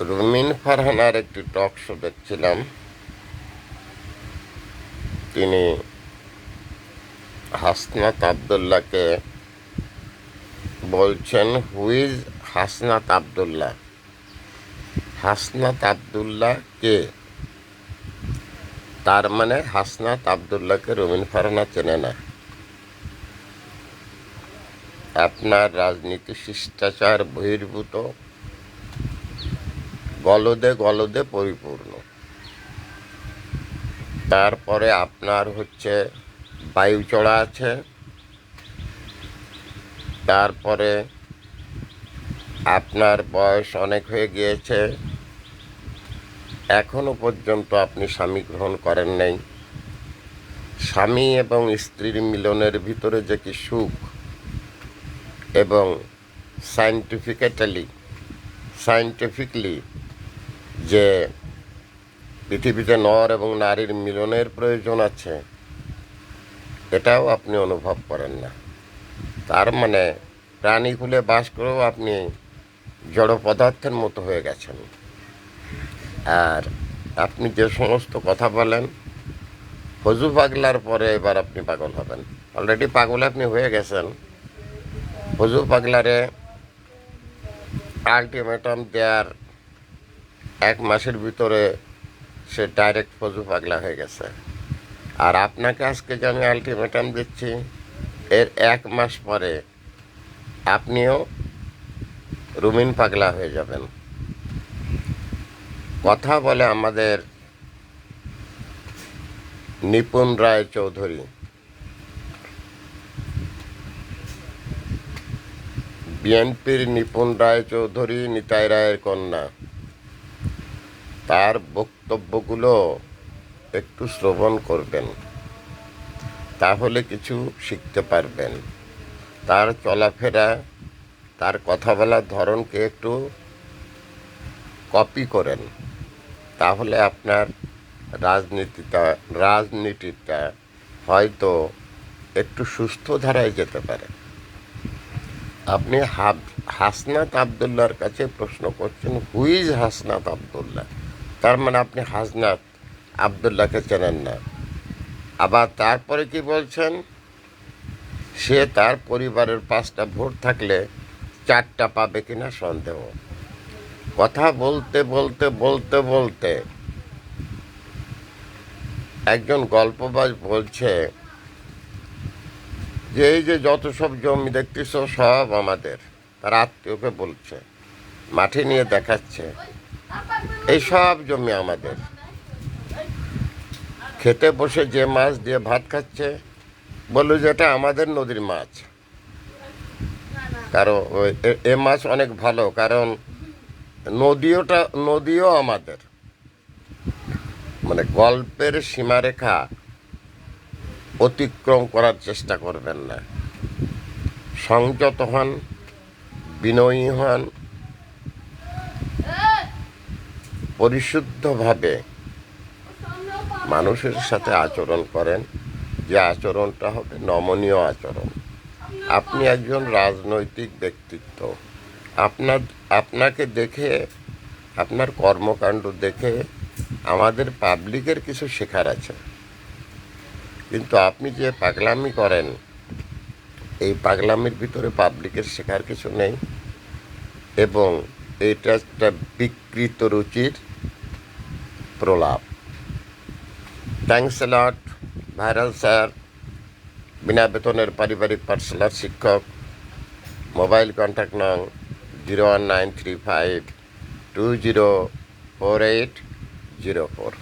রুমিন ফারহানার একটি talk show দেখছিলাম। তিনি হাসনাত আবদুল্লাহকে বলছেন, হুইজ হাসনাত আবদুল্লাহ? হাসনাত আবদুল্লাহ কে? তার মানে হাসনাত আবদুল্লাহকে রুমিন ফারহানা চেনে না। আপনার রাজনীতি শিষ্টাচার বহির্ভূত, গলদে গলদে পরিপূর্ণ। তারপরে আপনার বায়ু চড়া আছে। তারপরে আপনার বয়স অনেক হয়ে গিয়েছে, এখনো পর্যন্ত আপনি স্বামী গ্রহণ করেন নাই। স্বামী এবং স্ত্রীর মিলনের ভিতরে যে কি সুখ, এবং সায়েন্টিফিকলি যে পৃথিবীতে নর এবং নারীর মিলনের প্রয়োজন আছে, এটাও আপনি অনুভব করেন না। তার মানে প্রাণীকুলে বাস করেও আপনি জড় পদার্থের মতো হয়ে গেছেন। আর আপনি যে সমস্ত কথা বলেন, ফজু পাগলার পরে এবার আপনি পাগল হবেন। অলরেডি পাগল আপনি হয়ে গেছেন। ফজু পাগলারে আলটিমেটাম দেওয়ার 1 মাসের ভিতরে সে ডাইরেক্ট ফজু পাগলা হয়ে গেছে। আর আপনাকে আজকে যে আমি আলটিমেটাম দিচ্ছি, এর 1 মাস পরে আপনিও রুমিন পাগলা হয়ে যাবেন। কথা বলে আমাদের নিপুণ রায় চৌধুরী, বিএনপির নিপুণ রায় চৌধুরী, নিতাই রায়ের কন্যা। তার বক্তব্যগুলো একটু শ্রবণ করবেন, তাহলে কিছু শিখতে পারবেন। তার চলাফেরা, তার কথা বলার ধরনকে একটু কপি করেন, তাহলে আপনার রাজনীতিটা হয়তো একটু সুস্থ ধারায় যেতে পারে। আপনি হাসনাত আবদুল্লাহর কাছে প্রশ্ন করছেন, হুইজ হাসনাত আবদুল্লাহ? তার মানে আপনি হাসনাত আবদুল্লাহকে চেনেন না। আবার তারপরে কি বলছেন, সে তার পরিবারের 5টা ভোট থাকলে 4টা পাবে কিনা সন্দেহ। কথা বলতে বলতে বলতে বলতে একজন গল্পবাজ বলছে যে এই যে যত সব জমি দেখতেছ সব আমাদের। তার আত্মীয়কে বলছে, মাঠে নিয়ে দেখাচ্ছে, এই সব জমি আমাদের। খেতে বসে যে মাছ দিয়ে ভাত খাচ্ছে, বললো যে এটা আমাদের নদীর মাছ। কারণ এ মাছ অনেক ভালো, কারণ নদীও আমাদের। মানে গল্পের সীমারেখা অতিক্রম করার চেষ্টা করবেন না। সংযত হন, বিনয়ী হন, পরিশুদ্ধভাবে মানুষের সাথে আচরণ করেন, যে আচরণটা হবে নমনীয় আচরণ। আপনি একজন রাজনৈতিক ব্যক্তিত্ব। আপনাকে দেখে, আপনার কর্মকাণ্ড দেখে আমাদের পাবলিকের কিছু শেখার আছে। কিন্তু আপনি যে পাগলামি করেন, এই পাগলামির ভিতরে পাবলিকের শেখার কিছু নেই, এবং এটা একটা বিকৃত রুচির প্রলাপ। Thanks a lot. Viral sir, বিনা বেতনের পারিবারিক পাঠশালার শিক্ষক। মোবাইল কন্ট্যাক্ট নং 01935204804।